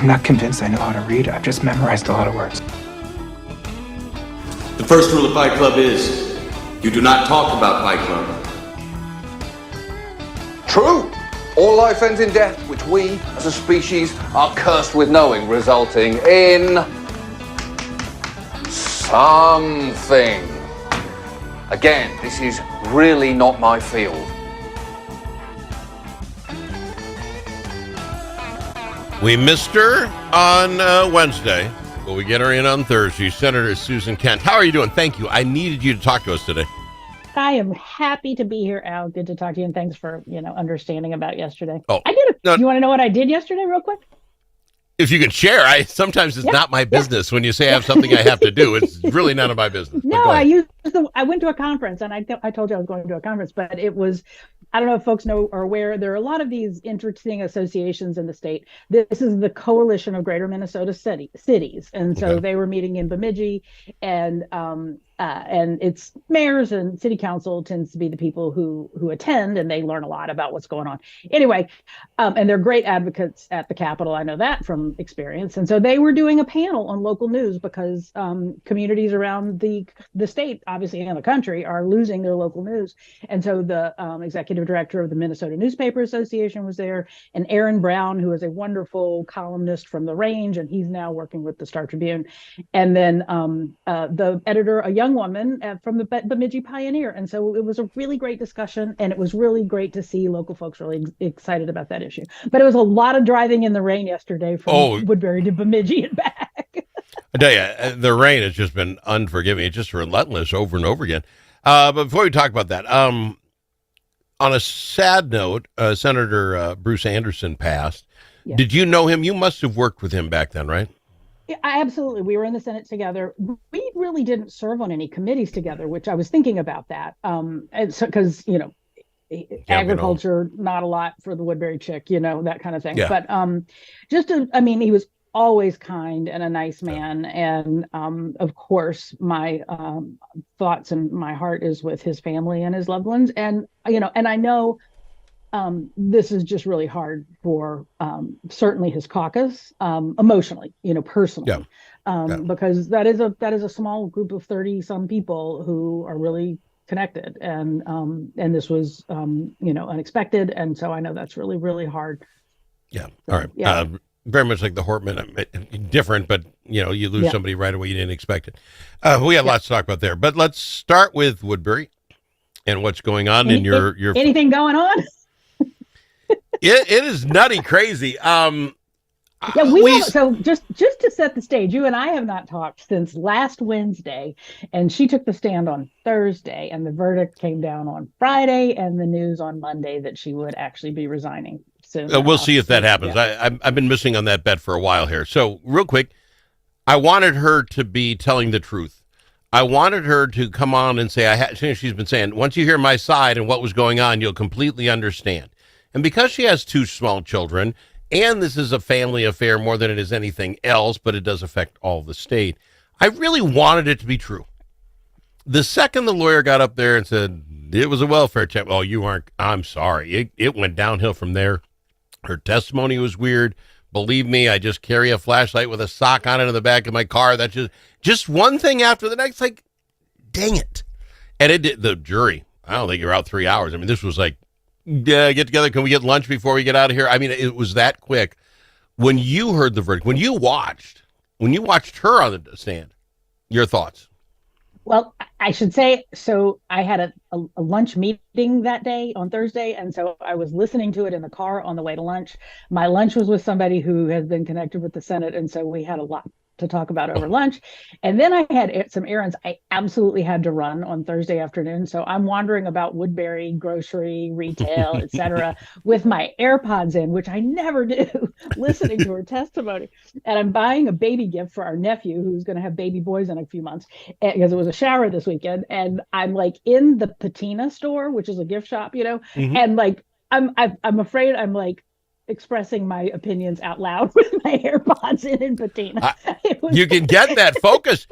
not convinced I know how to read. I've just memorized a lot of words. The first rule of Fight Club is you do not talk about Fight Club. True. All life ends in death, which we, as a species, are cursed with knowing, resulting in something. Again, this is really not my field. We missed her on Wednesday, but we get her in on Thursday. Senator Susan Kent. How are you doing? Thank you. I needed you to talk to us today. I am happy to be here, Al. Good to talk to you, and thanks for, understanding about yesterday. Oh, you want to know what I did yesterday real quick? If you can share, sometimes it's not my business. When you say I have something I have to do, it's really none of my business. No, I went to a conference, and I told you I was going to a conference, but it was, I don't know if folks know or aware, there are a lot of these interesting associations in the state. This is the Coalition of Greater Minnesota Cities. And so they were meeting in Bemidji, and it's mayors and city council tends to be the people who attend, and they learn a lot about what's going on. Anyway, and they're great advocates at the Capitol. I know that from experience. And so they were doing a panel on local news because communities around the state, obviously in the country, are losing their local news. And so the executive director of the Minnesota Newspaper Association was there, and Aaron Brown, who is a wonderful columnist from The Range, and he's now working with the Star Tribune. And then the editor, a young woman from the Bemidji Pioneer. And so it was a really great discussion, and it was really great to see local folks really excited about that issue. But it was a lot of driving in the rain yesterday from Woodbury to Bemidji and back. I tell you, the rain has just been unforgiving. It's just relentless over and over again. But before we talk about that, on a sad note, Senator Bruce Anderson passed. Yeah. Did you know him? You must have worked with him back then, right? Yeah, absolutely. We were in the Senate together. We really didn't serve on any committees together, which I was thinking about that. Because, agriculture, not a lot for the Woodbury chick, that kind of thing. Yeah. But he was always kind and a nice man. And of course, my thoughts and my heart is with his family and his loved ones. And, and I know this is just really hard for certainly his caucus, emotionally, personally, because that is a small group of 30 some people who are really connected, and this was unexpected, and so I know that's really, really hard. Yeah. All right. Yeah. Very much like the Hortman, different, but you lose somebody right away you didn't expect it. We got lots to talk about there, but let's start with Woodbury and what's going on in your anything going on. It is nutty crazy. So just to set the stage, you and I have not talked since last Wednesday, and she took the stand on Thursday, and the verdict came down on Friday, and the news on Monday that she would actually be resigning soon. We'll see if that happens. Yeah. I've been missing on that bet for a while here. So real quick, I wanted her to be telling the truth. I wanted her to come on and say, she's been saying, once you hear my side and what was going on, you'll completely understand. And because she has two small children, and this is a family affair more than it is anything else, but it does affect all the state, I really wanted it to be true. The second the lawyer got up there and said, it was a welfare check, oh, you aren't, I'm sorry. It went downhill from there. Her testimony was weird. Believe me, I just carry a flashlight with a sock on it in the back of my car. That's just one thing after the next, like, dang it. And it did, the jury, I don't think you're out 3 hours. I mean, this was like, get together. Can we get lunch before we get out of here? I mean, it was that quick. When you heard the verdict, when you watched her on the stand, your thoughts? Well, I should say, so I had a lunch meeting that day on Thursday, and so I was listening to it in the car on the way to lunch. My lunch was with somebody who has been connected with the Senate, and so we had a lot to talk about over lunch. And then I had some errands I absolutely had to run on Thursday afternoon. So I'm wandering about Woodbury, grocery, retail, etc., with my AirPods in, which I never do, listening to her testimony. And I'm buying a baby gift for our nephew, who's going to have baby boys in a few months, because it was a shower this weekend. And I'm like in the Patina store, which is a gift shop, and like, I'm afraid I'm like expressing my opinions out loud with my AirPods in Patina. You can get that focus.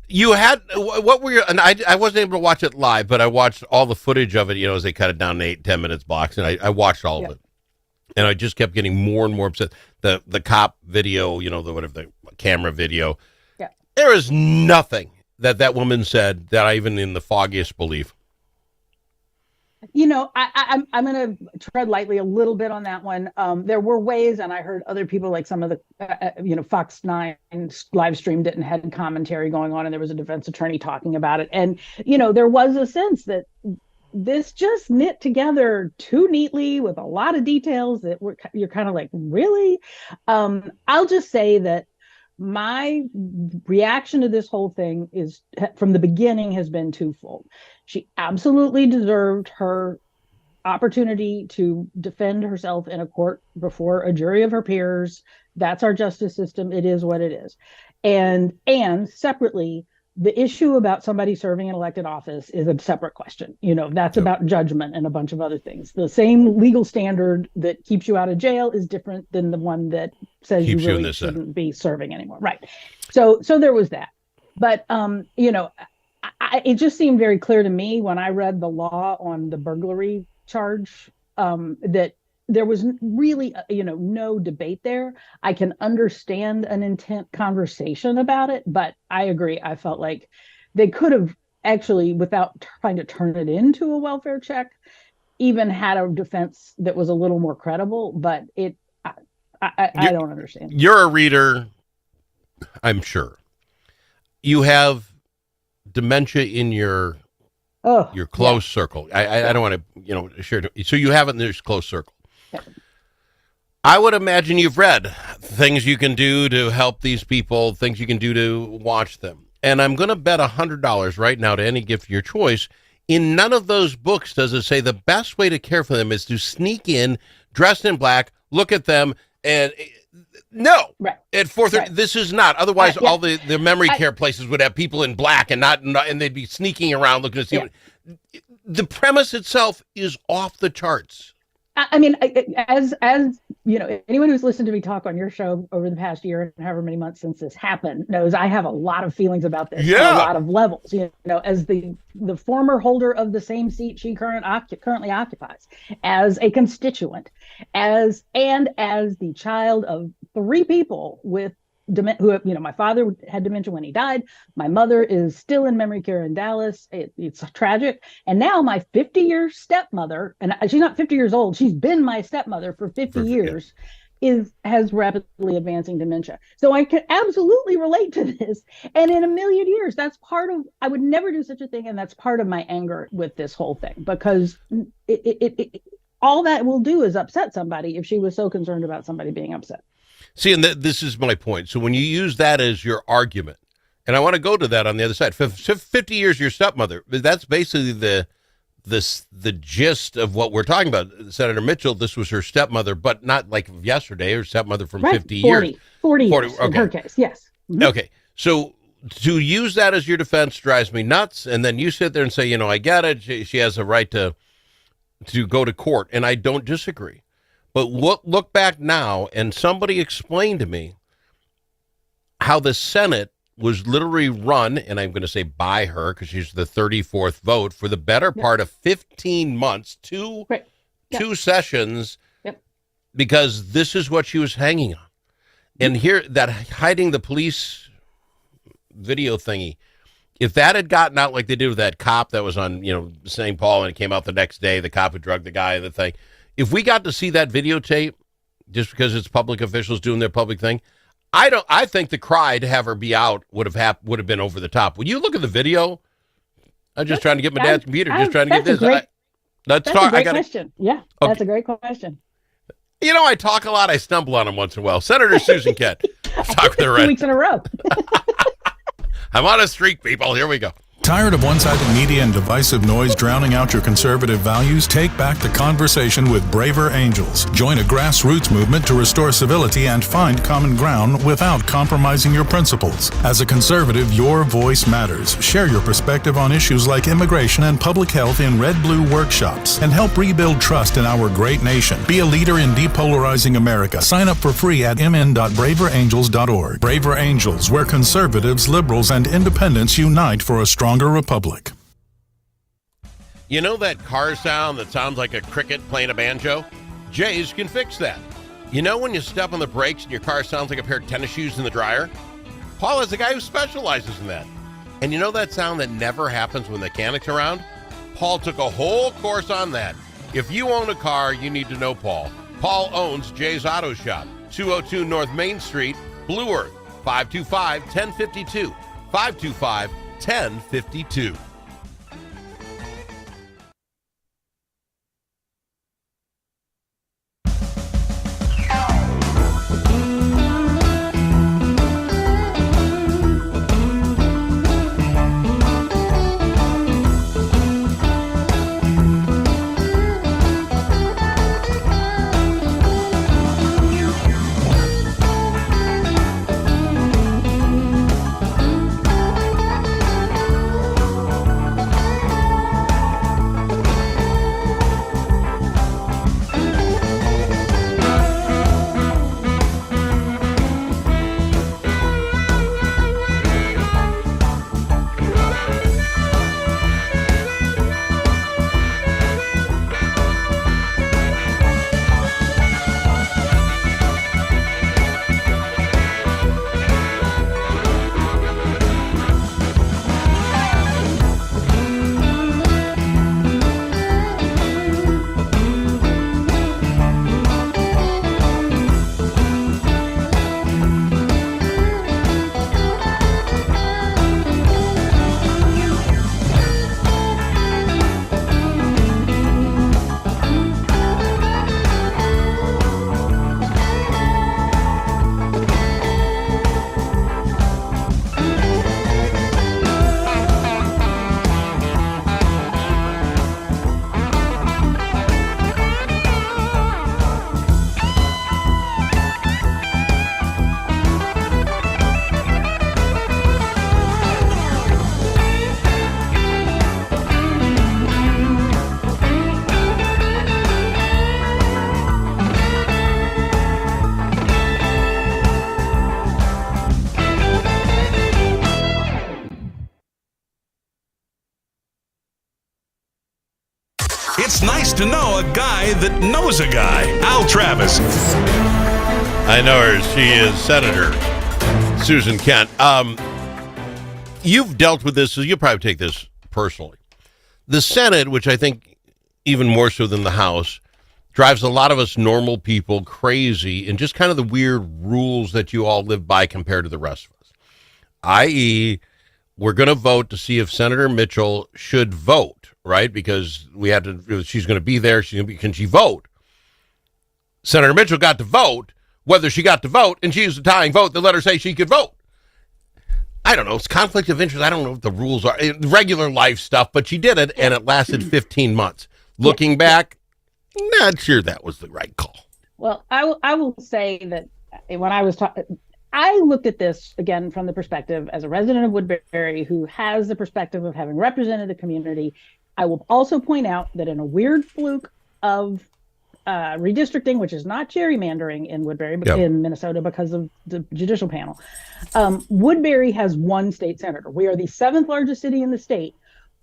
You had, what were your, and I wasn't able to watch it live, but I watched all the footage of it, as they cut it down to 8-10 minutes blocks, and I watched all of it. And I just kept getting more and more upset. The cop video, the camera video. Yeah. There is nothing that woman said that I even in the foggiest believe. I'm going to tread lightly a little bit on that one. There were ways, and I heard other people, like some of the, Fox 9 live streamed it and had commentary going on, and there was a defense attorney talking about it. And, there was a sense that this just knit together too neatly with a lot of details that you're kind of like, really? I'll just say that my reaction to this whole thing is, from the beginning, has been twofold. She absolutely deserved her opportunity to defend herself in a court before a jury of her peers. That's our justice system. It is what it is. And separately, the issue about somebody serving an elected office is a separate question. That's about judgment and a bunch of other things. The same legal standard that keeps you out of jail is different than the one that says you really shouldn't be serving anymore. Right. So there was that. But, it just seemed very clear to me when I read the law on the burglary charge that there was really, no debate there. I can understand an intent conversation about it, but I agree. I felt like they could have actually, without trying to turn it into a welfare check, even had a defense that was a little more credible. But I don't understand. You're a reader, I'm sure. You have dementia in your close circle. I don't want to, share. So you have it in this close circle. Yeah. I would imagine you've read things you can do to help these people, things you can do to watch them. And I'm going to bet $100 right now to any gift of your choice. In none of those books does it say the best way to care for them is to sneak in, dressed in black, look at them, and no. Right. At 4:30, right. This is not. Otherwise, all the memory care places would have people in black and and they'd be sneaking around looking to see. The premise itself is off the charts. I mean, as anyone who's listened to me talk on your show over the past year and however many months since this happened knows I have a lot of feelings about this on a lot of levels. As the former holder of the same seat she currently occupies, as a constituent, as the child of 3 people with dementia, who, my father had dementia when he died. My mother is still in memory care in Dallas. It's tragic. And now my 50-year stepmother, and she's not 50 years old, she's been my stepmother for 50 years, has rapidly advancing dementia. So I can absolutely relate to this. And in a million years, that's part of, I would never do such a thing. And that's part of my anger with this whole thing, because all that will do is upset somebody if she was so concerned about somebody being upset. See, and this is my point. So when you use that as your argument, and I want to go to that on the other side, 50 years your stepmother, that's basically the gist of what we're talking about. Senator Mitchell, this was her stepmother, but not like yesterday, her stepmother from 50 years. 40 years in her case, yes. Mm-hmm. Okay, so to use that as your defense drives me nuts, and then you sit there and say, I get it, she has a right to go to court, and I don't disagree. But look back now, and somebody explained to me how the Senate was literally run, and I'm going to say by her because she's the 34th vote, for the better part of 15 months, two sessions, because this is what she was hanging on. And here, that hiding the police video thingy, if that had gotten out like they did with that cop that was on, St. Paul, and it came out the next day, the cop who drugged the guy, the thing. If we got to see that videotape, just because it's public officials doing their public thing, I think the cry to have her be out would have been over the top. When you look at the video, I'm just trying to get my dad's computer, just trying to get this. That's a great question. Yeah, that's a great question. I talk a lot. I stumble on them once in a while. Senator Susan Kent. Talk with her 2 weeks in a row. I'm on a streak, people. Here we go. Tired of one-sided media and divisive noise drowning out your conservative values? Take back the conversation with Braver Angels. Join a grassroots movement to restore civility and find common ground without compromising your principles. As a conservative, your voice matters. Share your perspective on issues like immigration and public health in Red-Blue workshops and help rebuild trust in our great nation. Be a leader in depolarizing America. Sign up for free at mn.braverangels.org. Braver Angels, where conservatives, liberals, and independents unite for a stronger republic. You know that car sound that sounds like a cricket playing a banjo? Jay's can fix that. You know when you step on the brakes and your car sounds like a pair of tennis shoes in the dryer? Paul is a guy who specializes in that. And you know that sound that never happens when the mechanic's around? Paul took a whole course on that. If you own a car, you need to know Paul. Paul owns Jay's Auto Shop, 202 North Main Street, Blue Earth, 525-1052, 525-1052. It's nice to know a guy that knows a guy. Al Travis. I know her. She is Senator Susan Kent. You've dealt with this, so you'll probably take this personally. The Senate, which I think even more so than the House, drives a lot of us normal people crazy in just kind of the weird rules that you all live by compared to the rest of us. I.e., we're going to vote to see if Senator Mitchell should vote, right? Because we had to, she's going to be there. Can she vote? Senator Mitchell got to vote, whether she got to vote, and she used a tying vote that let her say she could vote. I don't know. It's conflict of interest. I don't know what the rules are. Regular life stuff, but she did it, and it lasted 15 months. Looking back, not sure that was the right call. Well, I will say that when I was talking, I looked at this again from the perspective as a resident of Woodbury who has the perspective of having represented the community. I will also point out that in a weird fluke of redistricting, which is not gerrymandering in Woodbury, but in Minnesota because of the judicial panel, Woodbury has one state senator. We are the 7th largest city in the state.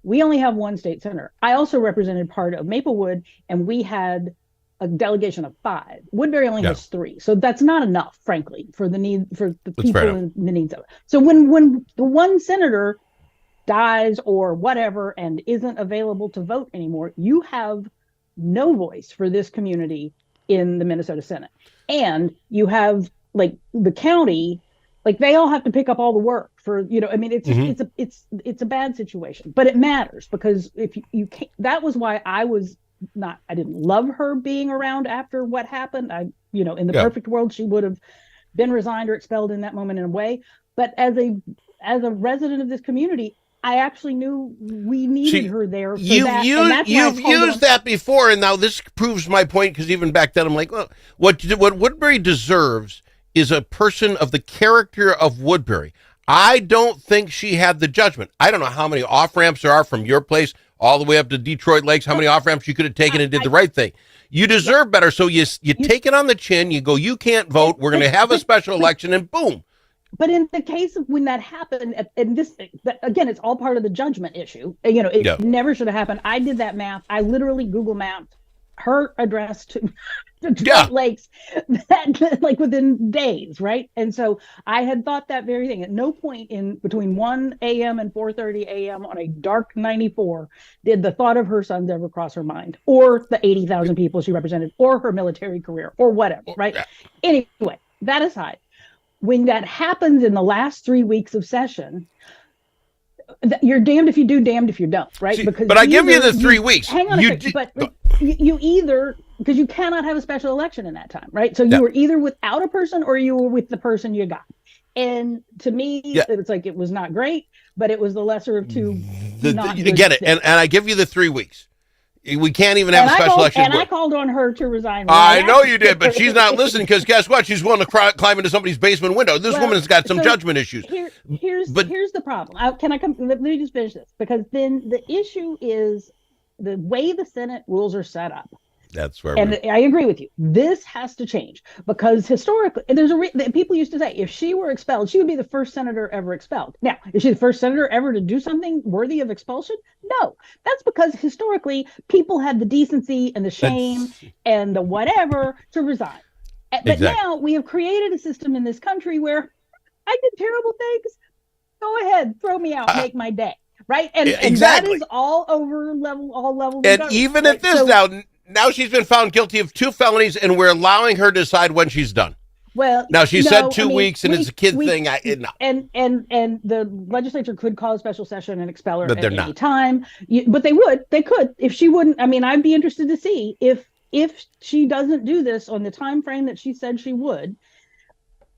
We only have one state senator. I also represented part of Maplewood, and we had a delegation of 5. Woodbury only has 3, so that's not enough, frankly, for the need for the people and the needs of it. So when the one senator dies or whatever and isn't available to vote anymore, you have no voice for this community in the Minnesota Senate, and you have like the county, like they all have to pick up all the work for, you know, I mean, it's just, it's a bad situation, but it matters because if you can't, that was why I didn't love her being around after what happened. In the perfect world, she would have been resigned or expelled in that moment in a way. But as a resident of this community, I actually knew we needed her there. You've used that before, and now this proves my point, because even back then I'm like, well, what Woodbury deserves is a person of the character of Woodbury. I don't think she had the judgment. I don't know how many off-ramps there are from your place all the way up to Detroit Lakes, how many off-ramps you could have taken and did the right thing. You deserve better, so you take it on the chin, you go, you can't vote, we're going to have a special election, and boom. But in the case of when that happened, and this, again, it's all part of the judgment issue. It never should have happened. I did that math. I literally Google mapped her address to Detroit Lakes that like within days, right? And so I had thought that very thing. At no point in between 1 a.m. and 4:30 a.m. on a dark 94 did the thought of her sons ever cross her mind, or the 80,000 people she represented, or her military career, or whatever, right? Anyway, that aside, when that happens in the last 3 weeks of session, you're damned if you do, damned if you don't, right? See, but I give you the 3 weeks. Hang on a second, but you either, because you cannot have a special election in that time, right? So you were either without a person or you were with the person you got. And to me, it's like it was not great, but it was the lesser of two. You get it, and I give you the 3 weeks. We can't even have a special election. And I called on her to resign. I know you did, but she's not listening because guess what? She's willing to climb into somebody's basement window. This woman's got some judgment issues. Here's the problem. Let me just finish this, because then the issue is the way the Senate rules are set up. That's where. And I agree with you. This has to change, because historically, there's people used to say if she were expelled, she would be the first senator ever expelled. Now, is she the first senator ever to do something worthy of expulsion? No. That's because historically, people had the decency and the shame and the whatever to resign. But now we have created a system in this country where I did terrible things. Go ahead, throw me out, make my day. Right? And that is all levels. And even at this now she's been found guilty of 2 felonies, and we're allowing her to decide when she's done. Well, now she said 2 weeks, and it's a kid thing. No. And the legislature could call a special session and expel her at any time. But they could. If she wouldn't, I mean, I'd be interested to see if she doesn't do this on the time frame that she said she would.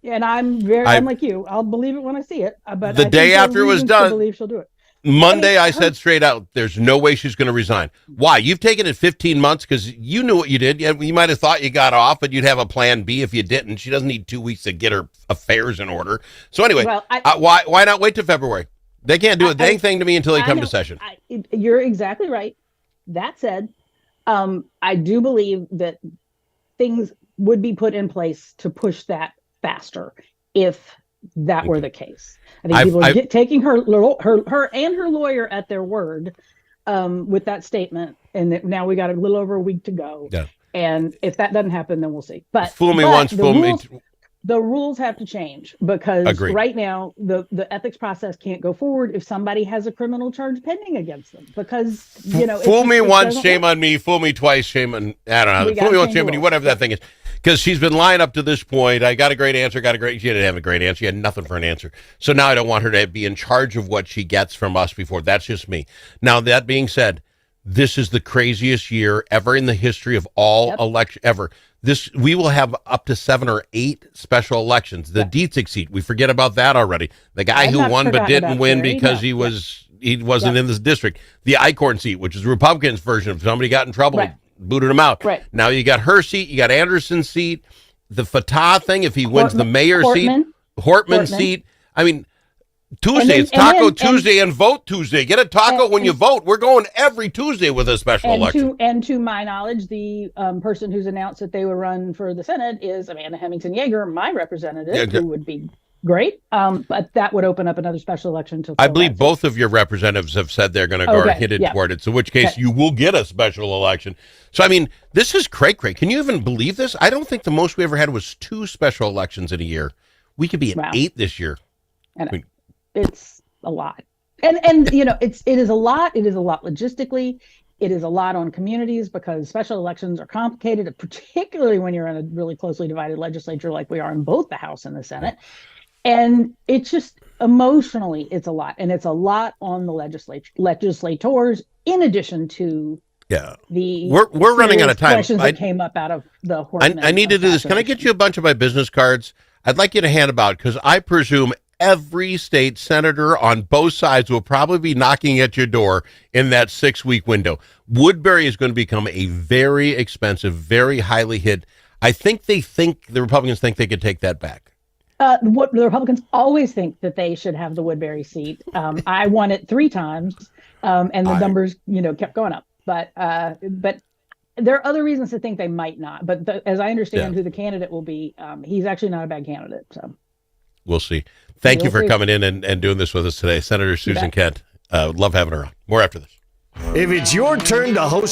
And I'm like you. I'll believe it when I see it. But the day after it was done, I believe she'll do it. Monday, I said straight out, there's no way she's going to resign. Why? You've taken it 15 months because you knew what you did. You might have thought you got off, but you'd have a plan B if you didn't. She doesn't need 2 weeks to get her affairs in order. So anyway, why not wait till February? They can't do a dang thing to me until they come to session. You're exactly right. That said, I do believe that things would be put in place to push that faster if that were the case. I think people are taking her and her lawyer at their word with that statement, and now we got a little over a week to go. Yeah. And if that doesn't happen, then we'll see. But fool me once, fool me. The rules have to change, because right now the ethics process can't go forward if somebody has a criminal charge pending against them, because fool me once, shame on me. Fool me twice, shame on I don't know. Fool me once, shame on you. Whatever that thing is. Because she's been lying up to this point. I got a great answer. She didn't have a great answer. She had nothing for an answer. So now I don't want her to be in charge of what she gets from us before. That's just me. Now, that being said, this is the craziest year ever in the history of all election ever. We will have up to 7 or 8 special elections. The Dietzig seat, we forget about that already. The guy who won but didn't win because he wasn't in this district. The Eichhorn seat, which is the Republicans' version of somebody got in trouble. Booted him out. Right. Now you got her seat, you got Anderson's seat, the Fatah thing, if he wins the mayor's seat, Hortman's seat. I mean, Tuesday, it's Taco Tuesday and Vote Tuesday. Get a taco when you vote. We're going every Tuesday with a special election. And to my knowledge, the person who's announced that they will run for the Senate is Amanda Hemmington Yeager, my representative, who would be great. But that would open up another special election. I believe both of your representatives have said they're going to go headed toward it. So in which case you will get a special election. So, I mean, this is cray. Can you even believe this? I don't think the most we ever had was 2 special elections in a year. We could be at 8 this year. And it's a lot. And it is a lot. It is a lot logistically. It is a lot on communities, because special elections are complicated, particularly when you're in a really closely divided legislature like we are in both the House and the Senate. And it's just emotionally, it's a lot. And it's a lot on the legislators, in addition to we're running out of time. Questions that came up out of the Hortman. I need to do this. Can I get you a bunch of my business cards? I'd like you to hand them out, because I presume every state senator on both sides will probably be knocking at your door in that 6-week window. Woodbury is going to become a very expensive, very highly hit. I think the Republicans think they could take that back. What the Republicans always think that they should have the Woodbury seat. I won it 3 times, and the numbers, kept going up. But there are other reasons to think they might not. But as I understand who the candidate will be, he's actually not a bad candidate. So we'll see. Thank you for coming in and doing this with us today, Senator Susan Kent. Love having her on. More after this. If it's your turn to host